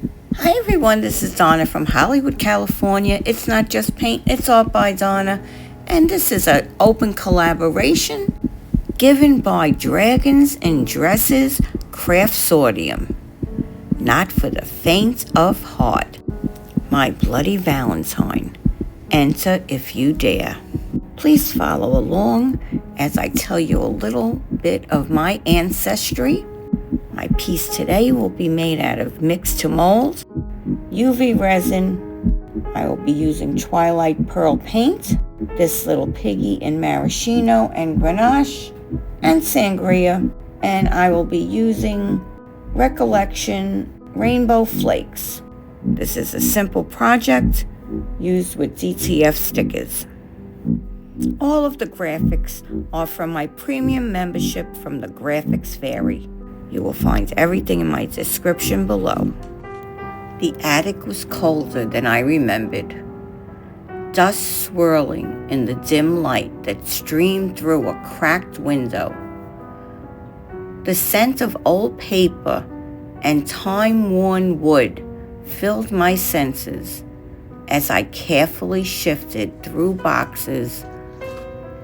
Hi everyone, this is Donna from Hollywood, California. It's not just paint, it's art by Donna. And this is an open collaboration given by Dragons in Dresses Craftsorium. Not for the faint of heart. My Bloody Valentine. Enter if you dare. Please follow along as I tell you a little bit of my ancestry. My piece today will be made out of Mix2Mold-UV Resin. I will be using Twilight Pearl paint, this little piggy in maraschino and grenache, and sangria. And I will be using Recollection Rainbow Flakes. This is a simple project used with DTF stickers. All of the graphics are from my premium membership from the Graphics Fairy. You will find everything in my description below. The attic was colder than I remembered. Dust swirling in the dim light that streamed through a cracked window. The scent of old paper and time-worn wood filled my senses as I carefully shifted through boxes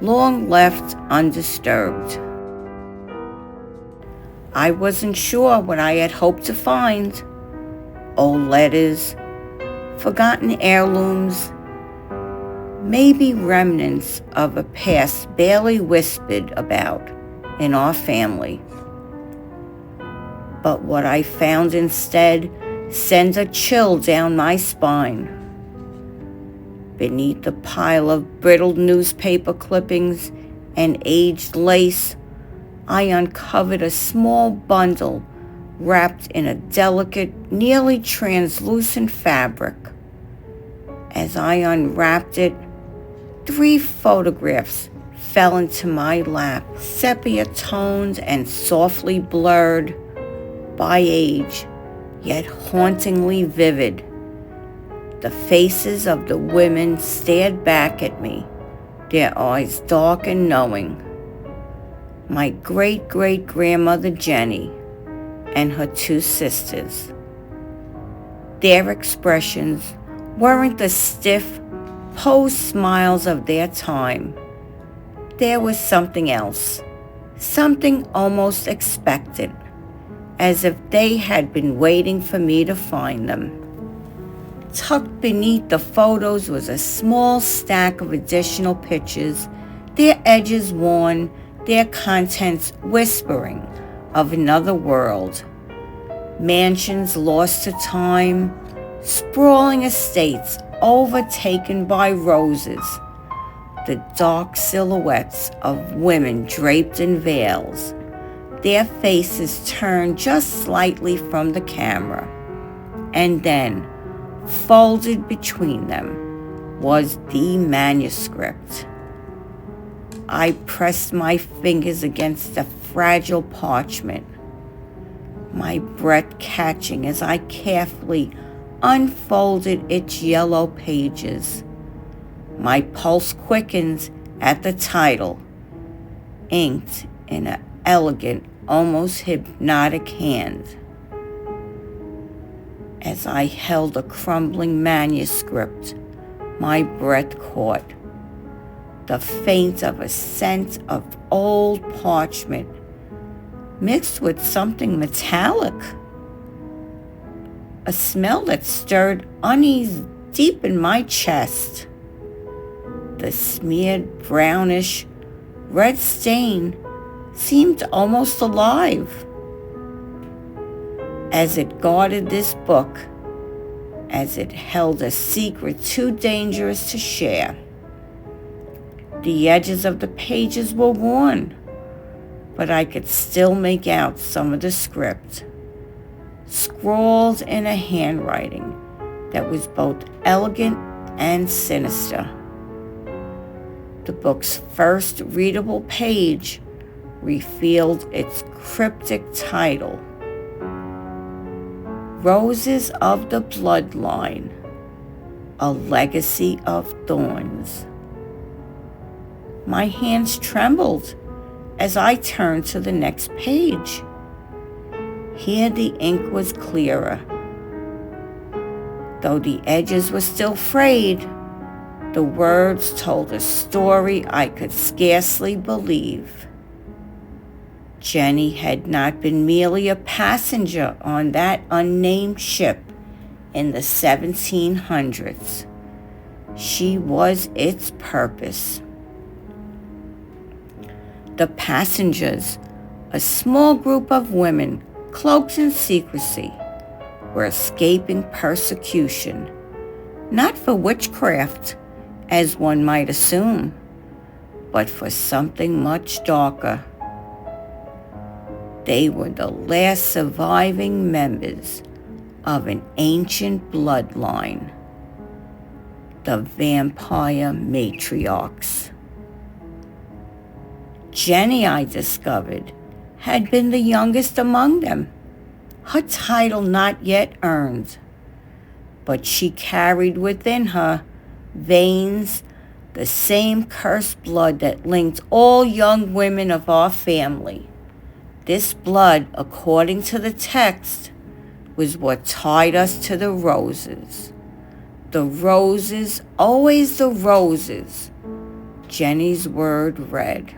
long left undisturbed. I wasn't sure what I had hoped to find. Old letters, forgotten heirlooms, maybe remnants of a past barely whispered about in our family. But what I found instead sent a chill down my spine. Beneath the pile of brittled newspaper clippings and aged lace, I uncovered a small bundle wrapped in a delicate, nearly translucent fabric. As I unwrapped it, 3 photographs fell into my lap, sepia-toned and softly blurred by age, yet hauntingly vivid. The faces of the women stared back at me, their eyes dark and knowing. My great-great-grandmother Jenny and her 2 sisters. Their expressions weren't the stiff, posed smiles of their time. There was something else, something almost expectant, as if they had been waiting for me to find them. Tucked beneath the photos was a small stack of additional pictures, their edges worn, their contents whispering of another world. Mansions lost to time, sprawling estates overtaken by roses, the dark silhouettes of women draped in veils, their faces turned just slightly from the camera. And then, folded between them, was the manuscript. I pressed my fingers against the fragile parchment, my breath catching as I carefully unfolded its yellow pages. My pulse quickens at the title, inked in an elegant, almost hypnotic hand. As I held the crumbling manuscript, my breath caught the faint of a scent of old parchment mixed with something metallic. A smell that stirred unease deep in my chest. The smeared brownish red stain seemed almost alive as it guarded this book, as it held a secret too dangerous to share. The edges of the pages were worn, but I could still make out some of the script, scrawled in a handwriting that was both elegant and sinister. The book's first readable page revealed its cryptic title, Roses of the Bloodline, A Legacy of Thorns. My hands trembled as I turned to the next page. Here the ink was clearer, Though the edges were still frayed, the words told a story I could scarcely believe. Jenny had not been merely a passenger on that unnamed ship in the 1700s. She was its purpose. The passengers, a small group of women cloaked in secrecy, were escaping persecution, not for witchcraft, as one might assume, but for something much darker. They were the last surviving members of an ancient bloodline, the vampire matriarchs. Jenny, I discovered, had been the youngest among them, her title not yet earned, but she carried within her veins the same cursed blood that linked all young women of our family. This blood, according to the text, was what tied us to the roses. The roses, always the roses, Jenny's word read.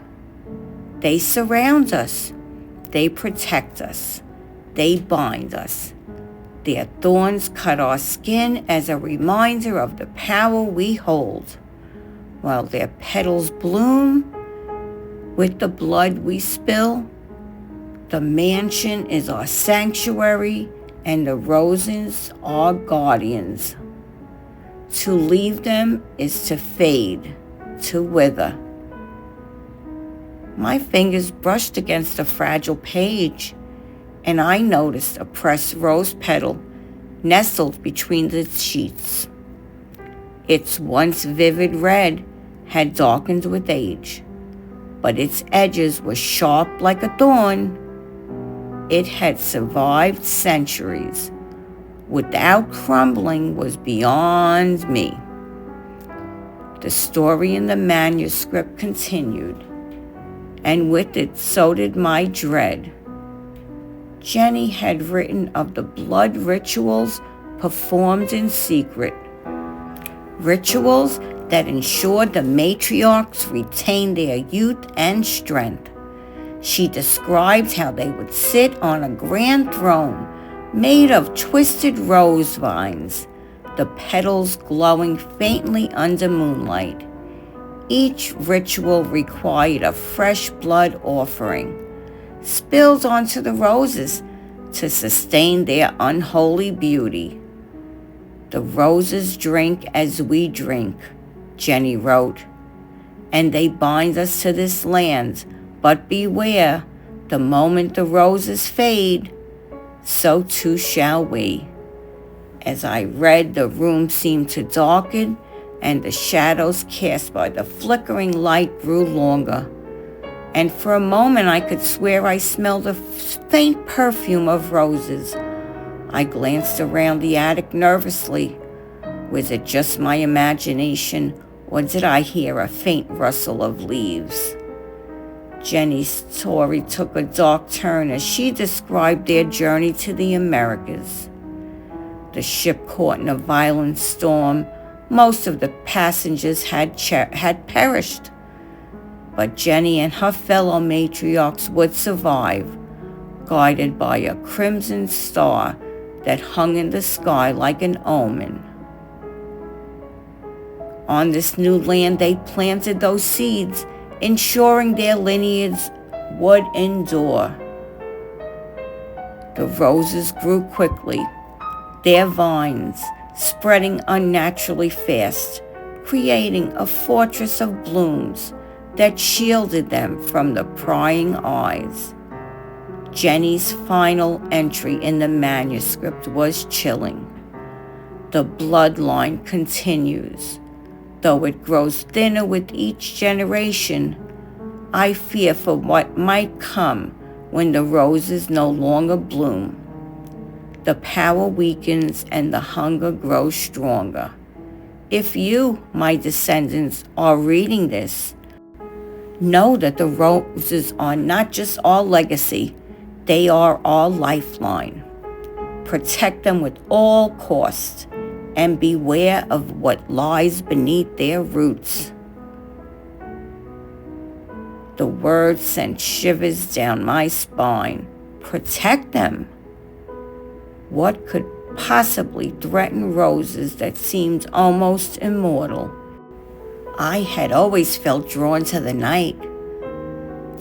They surround us. They protect us. They bind us. Their thorns cut our skin as a reminder of the power we hold, while their petals bloom with the blood we spill. The mansion is our sanctuary, and the roses our guardians. To leave them is to fade, to wither. My fingers brushed against a fragile page, and I noticed a pressed rose petal nestled between the sheets. Its once vivid red had darkened with age, but its edges were sharp like a thorn. It had survived centuries. Without crumbling was beyond me. The story in the manuscript continued, and with it so did my dread. Jenny had written of the blood rituals performed in secret, rituals that ensured the matriarchs retained their youth and strength. She described how they would sit on a grand throne made of twisted rose vines, the petals glowing faintly under moonlight. Each ritual required a fresh blood offering, spilled onto the roses to sustain their unholy beauty. The roses drink as we drink, Jenny wrote, and they bind us to this land. But beware, the moment the roses fade, so too shall we. As I read, the room seemed to darken, and the shadows cast by the flickering light grew longer. And for a moment I could swear I smelled a faint perfume of roses. I glanced around the attic nervously. Was it just my imagination, or did I hear a faint rustle of leaves? Jenny's story took a dark turn as she described their journey to the Americas. The ship caught in a violent storm. Most of the passengers had perished, but Jenny and her fellow matriarchs would survive, guided by a crimson star that hung in the sky like an omen. On this new land, they planted those seeds, ensuring their lineage would endure. The roses grew quickly, their vines spreading unnaturally fast, creating a fortress of blooms that shielded them from the prying eyes. Jenny's final entry in the manuscript was chilling. The bloodline continues. Though it grows thinner with each generation, I fear for what might come when the roses no longer bloom. The power weakens and the hunger grows stronger. If you, my descendants, are reading this, know that the roses are not just our legacy, they are our lifeline. Protect them with all cost and beware of what lies beneath their roots. The words sent shivers down my spine. Protect them. What could possibly threaten roses that seemed almost immortal? I had always felt drawn to the night,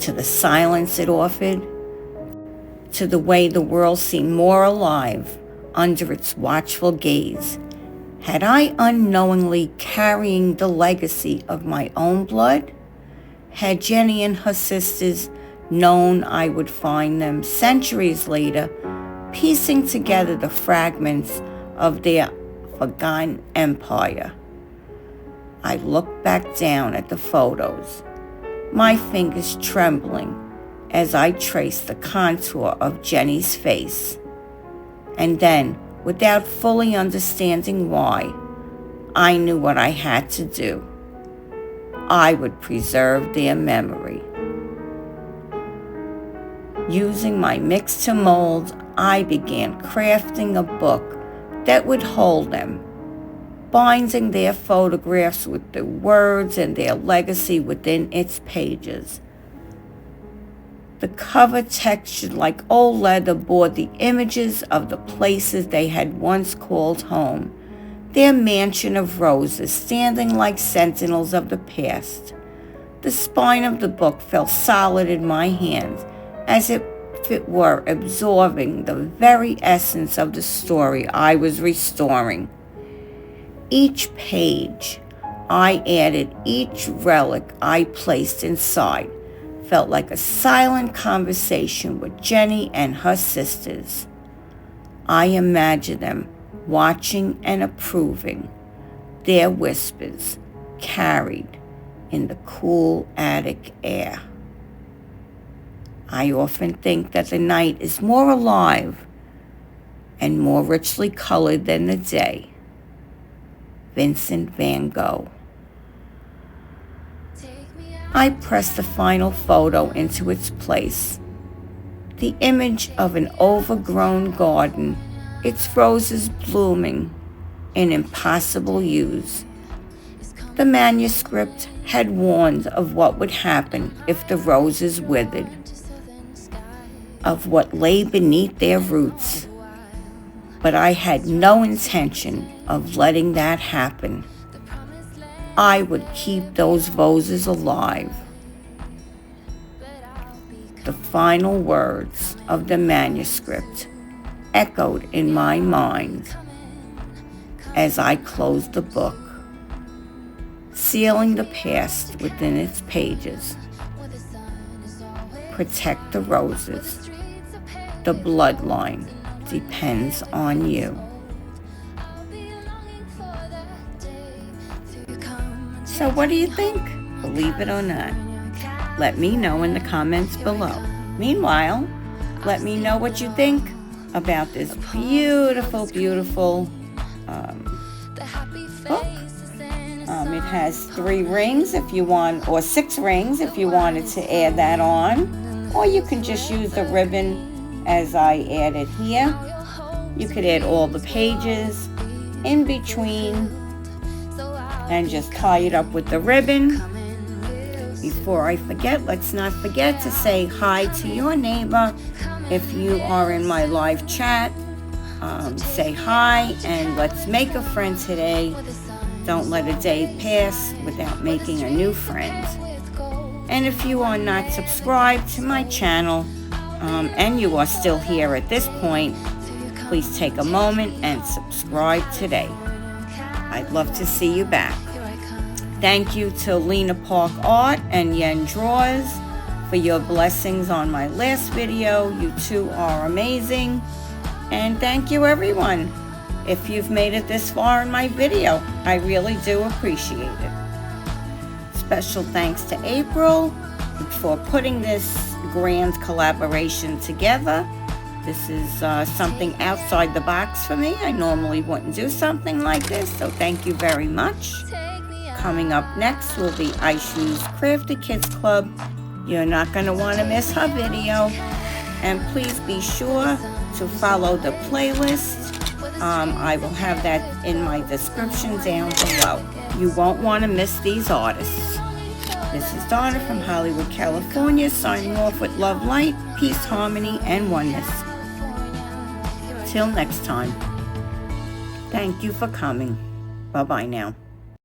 to the silence it offered, to the way the world seemed more alive under its watchful gaze. Had I unknowingly carrying the legacy of my own blood? Had Jenny and her sisters known I would find them centuries later, piecing together the fragments of their forgotten empire? I looked back down at the photos, my fingers trembling as I traced the contour of Jenny's face. And then, without fully understanding why, I knew what I had to do. I would preserve their memory. Using my Mix2Mold, I began crafting a book that would hold them, binding their photographs with the words and their legacy within its pages. The cover, textured like old leather, bore the images of the places they had once called home, their mansion of roses standing like sentinels of the past. The spine of the book felt solid in my hands, as if it were absorbing the very essence of the story I was restoring. Each page I added, each relic I placed inside, felt like a silent conversation with Jenny and her sisters. I imagined them watching and approving, their whispers carried in the cool attic air. I often think that the night is more alive and more richly colored than the day. Vincent van Gogh. I pressed the final photo into its place. The image of an overgrown garden, its roses blooming in impossible hues. The manuscript had warned of what would happen if the roses withered, of what lay beneath their roots. But I had no intention of letting that happen. I would keep those roses alive. The final words of the manuscript echoed in my mind as I closed the book, sealing the past within its pages. Protect the roses. The bloodline depends on you. So what do you think? Believe it or not, let me know in the comments below. Meanwhile, let me know what you think about this beautiful, beautiful book. It has 3 rings if you want, or 6 rings if you wanted to add that on. Or you can just use the ribbon as I added here. You could add all the pages in between and just tie it up with the ribbon. Before I forget, let's not forget to say hi to your neighbor. If you are in my live chat, say hi and let's make a friend today. Don't let a day pass without making a new friend. And if you are not subscribed to my channel, and you are still here at this point, please take a moment and subscribe today. I'd love to see you back. Thank you to Lena Park Art and Yen Draws for your blessings on my last video. You two are amazing. And thank you everyone. If you've made it this far in my video, I really do appreciate it. Special thanks to April for putting this grand collaboration together. This is something outside the box for me. I normally wouldn't do something like this, so thank you very much. Coming up next will be Aishu's Crafty Kids Club. You're not going to want to miss her video. And please be sure to follow the playlist I will have that in my description down below. You won't want to miss these artists. This is Donna from Hollywood, California, signing off with love, light, peace, harmony, and oneness. Till next time. Thank you for coming. Bye-bye now.